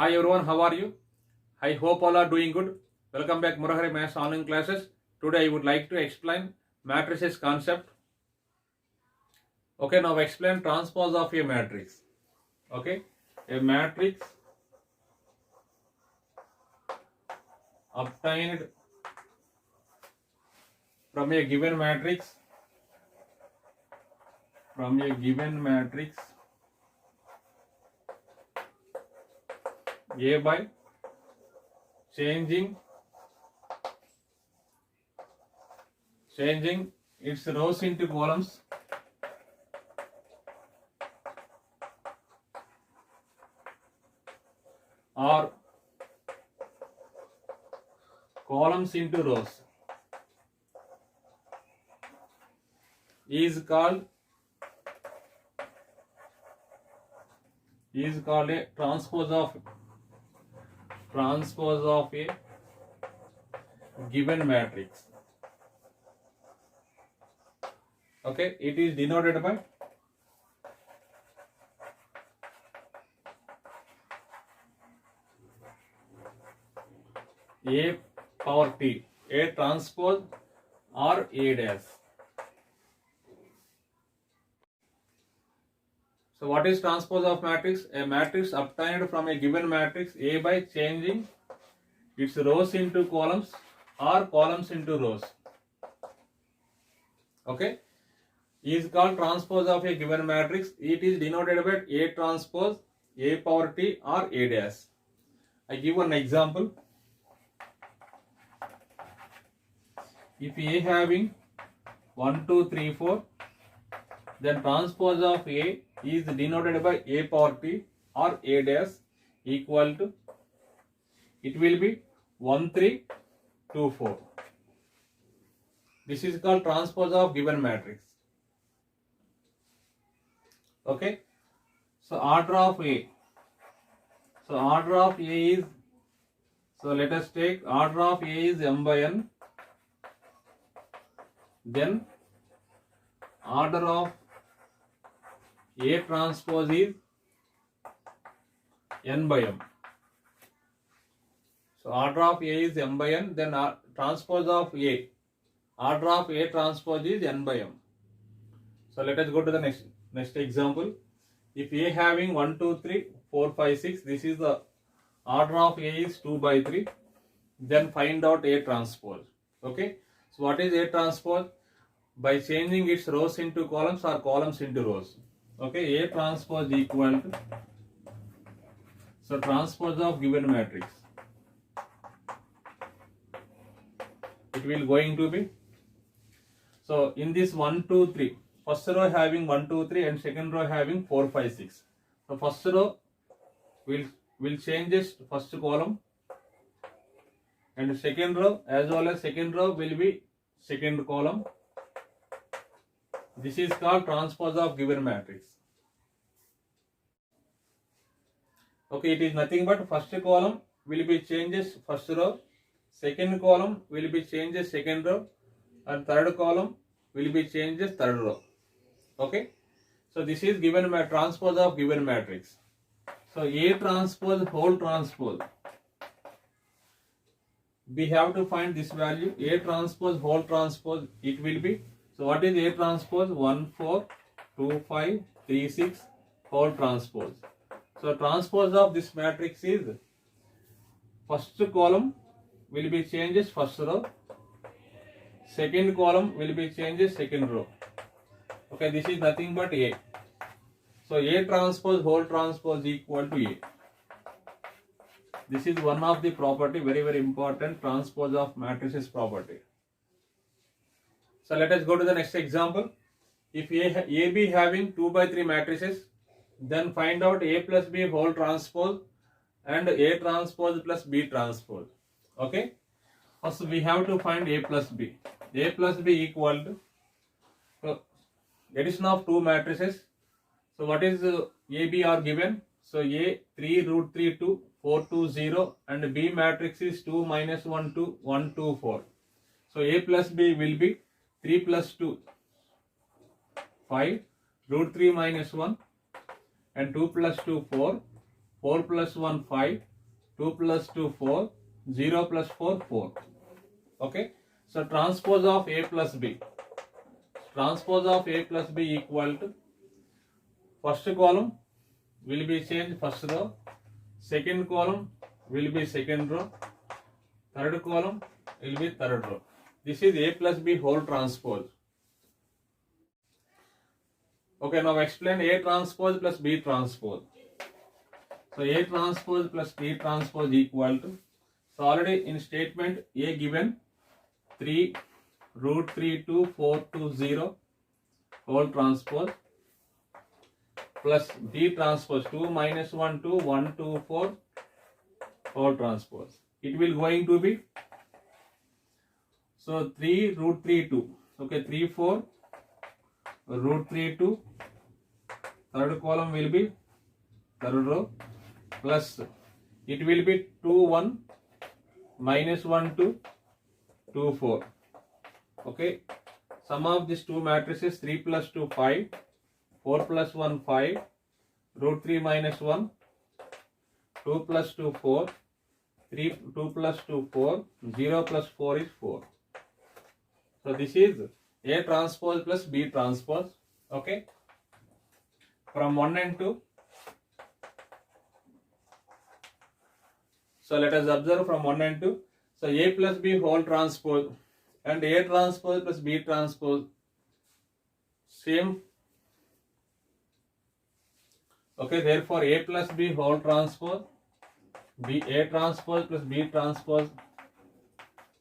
Hi everyone, how are you? I hope all are doing good. Welcome back Murahari Maths online classes. Today I would like to explain matrices concept. Okay, now explain transpose of a matrix. Okay, a matrix obtained from a given matrix A by changing its rows into columns or columns into rows is called a transpose of a given matrix. Okay, it is denoted by A power T, A transpose or A dash. So what is transpose of matrix? A matrix obtained from a given matrix A by changing its rows into columns or columns into rows. Okay, is called transpose of a given matrix. It is denoted by A transpose, A power T or A dash. I give one example. If A having 1, 2, 3, 4, then transpose of A is denoted by A power T or A dash equal to, it will be 1, 3, 2, 4. This is called transpose of given matrix. Okay, so order of A. So order of A is, so let us take order of A is m by n. Then order of A transpose is n by m. So order of A is m by n. Then transpose of A. Order of A transpose is n by m. So let us go to the next example. If A having 1, 2, 3, 4, 5, 6, this is the order of A is 2 by 3. Then find out A transpose. Okay. So what is A transpose? By changing its rows into columns or columns into rows. Okay. A transpose equal to, so transpose of given matrix. It will going to be, so in this 1, 2, 3, first row having 1, 2, 3 and second row having 4, 5, 6. So first row will change its first column, and second row as well as second row will be second column. This is called transpose of given matrix. Okay, it is nothing but first column will be changes first row, second column will be changes second row, and third column will be changes third row. Okay, so this is given transpose of given matrix. So A transpose whole transpose, we have to find this value. A transpose whole transpose, it will be, so what is A transpose? 1, 4, 2, 5, 3, 6 whole transpose. So transpose of this matrix is first column will be changes first row, second column will be changes second row. Okay, this is nothing but A. So A transpose whole transpose equal to A. This is one of the property, very very important, transpose of matrices property. So let us go to the next example. If A B having 2 by 3 matrices, then find out A plus B whole transpose and A transpose plus B transpose. Okay. First we have to find A plus B. A plus B equal to, so addition of two matrices. So what is A, B are given. So A 3 root 3 2 4 2 0 and B matrix is 2 minus 1 2 1 2 4. So A plus B will be 3 plus 2 5 root 3 minus 1 and 2 plus 2 4 4 plus 1 5 2 plus 2 4, 0 plus 4 4. Okay, so transpose of A plus B. Transpose of A plus B equal to first column will be changed first row, second column will be second row, third column will be third row. This is A plus B whole transpose. Okay, now explain A transpose plus B transpose. So A transpose plus B transpose equal to, so already in statement A given 3 root 3 2 4 2 0 whole transpose plus B transpose 2 minus 1 2 1 2 4 whole transpose. It will going to be, so 3 root 3 2, okay, 3 4 root 3 2, third column will be third row, plus it will be 2 1 minus 1 2 2 4. Okay, sum of these two matrices 3 plus 2 5, 4 plus 1 5, root 3 minus 1, 2 plus 2 4, 3 2 plus 2 4, 0 plus 4 is 4. So this is A transpose plus B transpose. Okay, from 1 and 2. So let us observe from 1 and 2. So A plus B whole transpose and A transpose plus B transpose same. Okay, therefore A plus B whole transpose, A transpose plus B transpose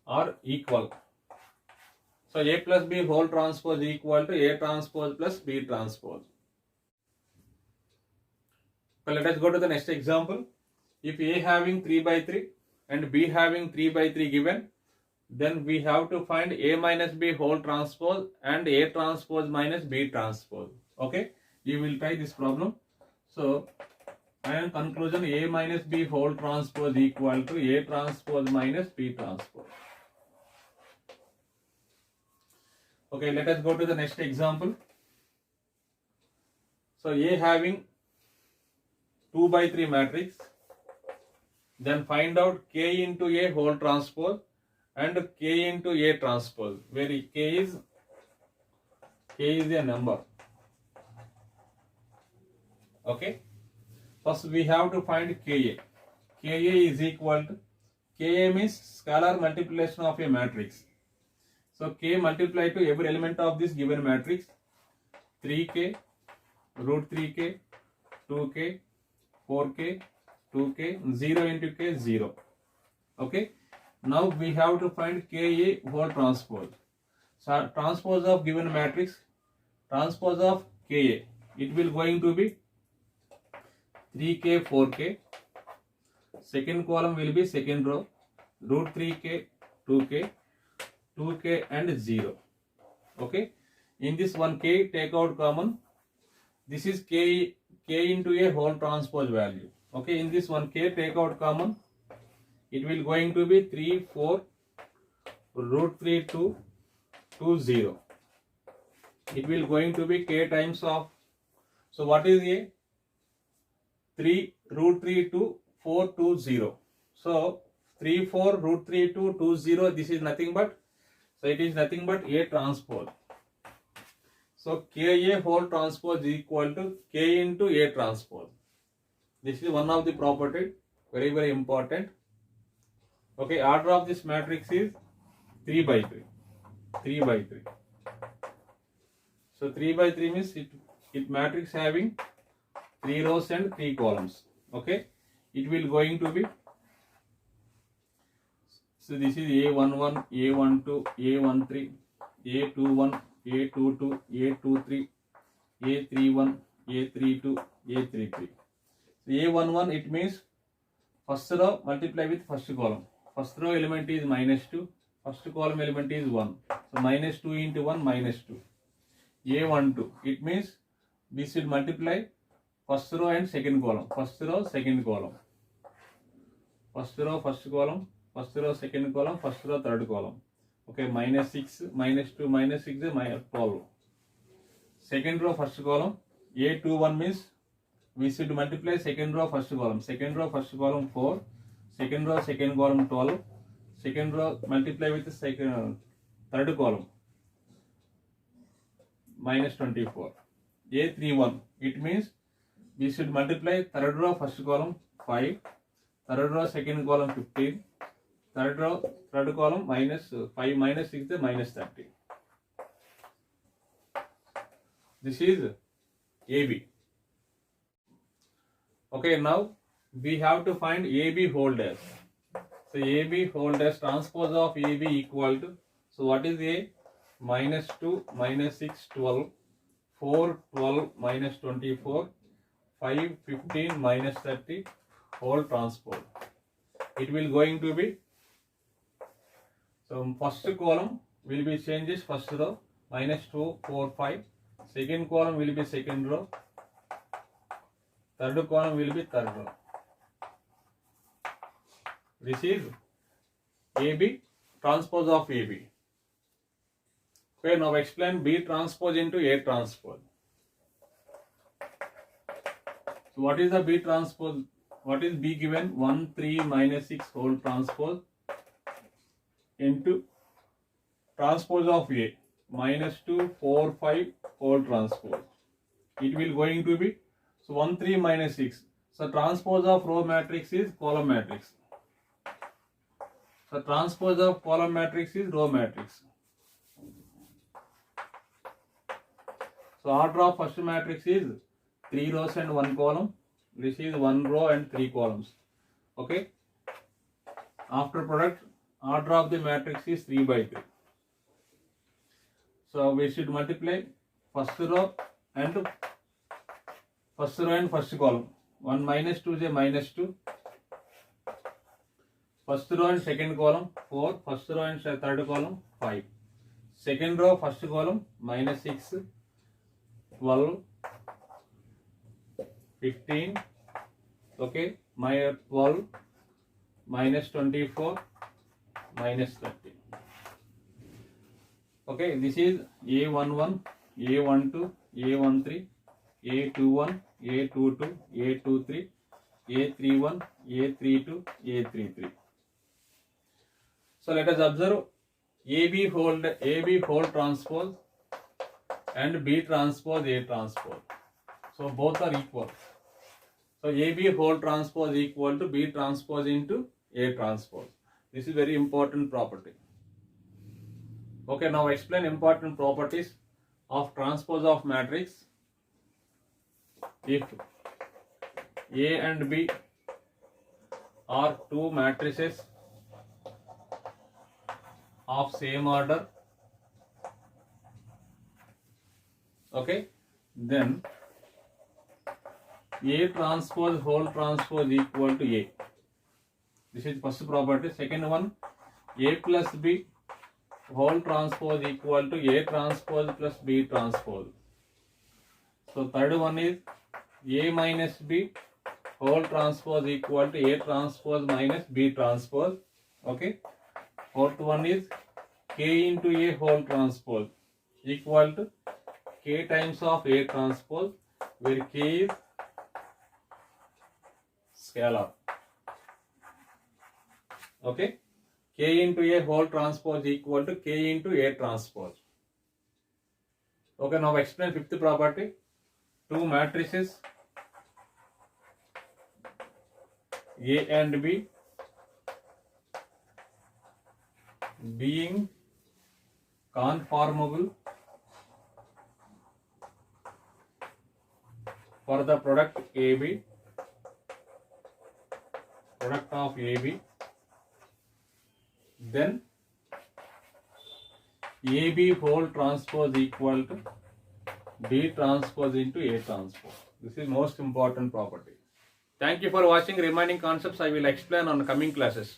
are equal. So A plus B whole transpose equal to A transpose plus B transpose. So let us go to the next example. If A having 3 by 3 and B having 3 by 3 given, then we have to find A minus B whole transpose and A transpose minus B transpose. Okay, you will try this problem. So, and conclusion, A minus B whole transpose equal to A transpose minus B transpose. Okay, let us go to the next example. So A having 2 by 3 matrix, then find out K into A whole transpose and K into A transpose, where K is a number. Okay, first we have to find Ka. Ka is equal to, Ka means scalar multiplication of a matrix. So K multiply to every element of this given matrix, 3K, root 3K, 2K, 4K, 2K, 0 into K, 0. Okay, now we have to find Ka whole transpose. So transpose of given matrix, transpose of Ka, it will going to be 3K, 4K, second column will be second row, root 3K, 2K, 2K and 0. Okay, in this one K take out common, this is K into a whole transpose value. Okay, in this one K take out common, it will going to be 3 4 root 3 2 2 0. It will going to be K times of, so what is A? 3 root 3 2 4 2 0. So 3 4 root 3 2 2 0, this is nothing but, so it is nothing but A transpose. So Ka whole transpose equal to K into A transpose. This is one of the property, very very important. Okay, order of this matrix is 3 by 3. 3 by 3. So 3 by 3 means it matrix having 3 rows and 3 columns. Okay, it will going to be, so this is A11, A12, A13, A21, A22, A23, A31, A32, A33. So A11, it means first row multiply with first column. First row element is -2, first column element is 1. So -2 into 1, -2. A12, it means we should multiply first row and second column. First row, second column. First row, first column. First row, second column. First row, third column. Okay, -6, -2, -6, -12. Second row, first column. A21 means we should multiply second row, first column. Second row, first column 4. second row, second column 12, second row multiply with the second third column minus 24. A31, it means we should multiply third row first column 5, third row second column 15, third row third column minus 5 minus 6 is minus 30. This is AB. Okay, now we have to find AB whole dash. So AB whole dash transpose of AB equal to, so what is A? Minus 2, minus 6, 12, 4, 12, minus 24, 5, 15, minus 30, whole transpose. It will going to be, so first column will be changes first row, minus 2, 4, 5, second column will be second row, third column will be third row. This is AB, transpose of AB. Okay, now explain B transpose into A transpose. So what is the B transpose? What is B given? 1, 3, minus 6 whole transpose into transpose of A, minus 2, 4, 5 whole transpose. It will going to be, so 1, 3, minus 6. So transpose of row matrix is column matrix. So transpose of column matrix is row matrix. So order of first matrix is 3 rows and 1 column. This is 1 row and 3 columns. Okay. After product, order of the matrix is 3 by 3. So we should multiply first row and first column. 1 minus 2 is a minus 2. First row and second column 4. First row and third column 5. Second row first column minus 6, 12, 15. Okay, my 12 minus 24 minus 30. Okay, this is A11, A12, A13, A21, A22, A23, A31, A32, A33. So let us observe AB whole transpose and B transpose A transpose. So both are equal. So AB whole transpose equal to B transpose into A transpose. This is very important property. Okay, now explain important properties of transpose of matrix. If A and B are two matrices of same order, okay, then A transpose whole transpose equal to A. This is first property. Second one, A plus B whole transpose equal to A transpose plus B transpose. So third one is A minus B whole transpose equal to A transpose minus B transpose. Okay. Fourth one is K into A whole transpose equal to K times of A transpose, where K is scalar. Okay. K into A whole transpose equal to K into A transpose. Okay, now explain fifth property. Two matrices A and B being conformable for the product AB, product of AB, then AB whole transpose equal to B transpose into A transpose. This is most important property. Thank you for watching. Remaining concepts I will explain on the coming classes.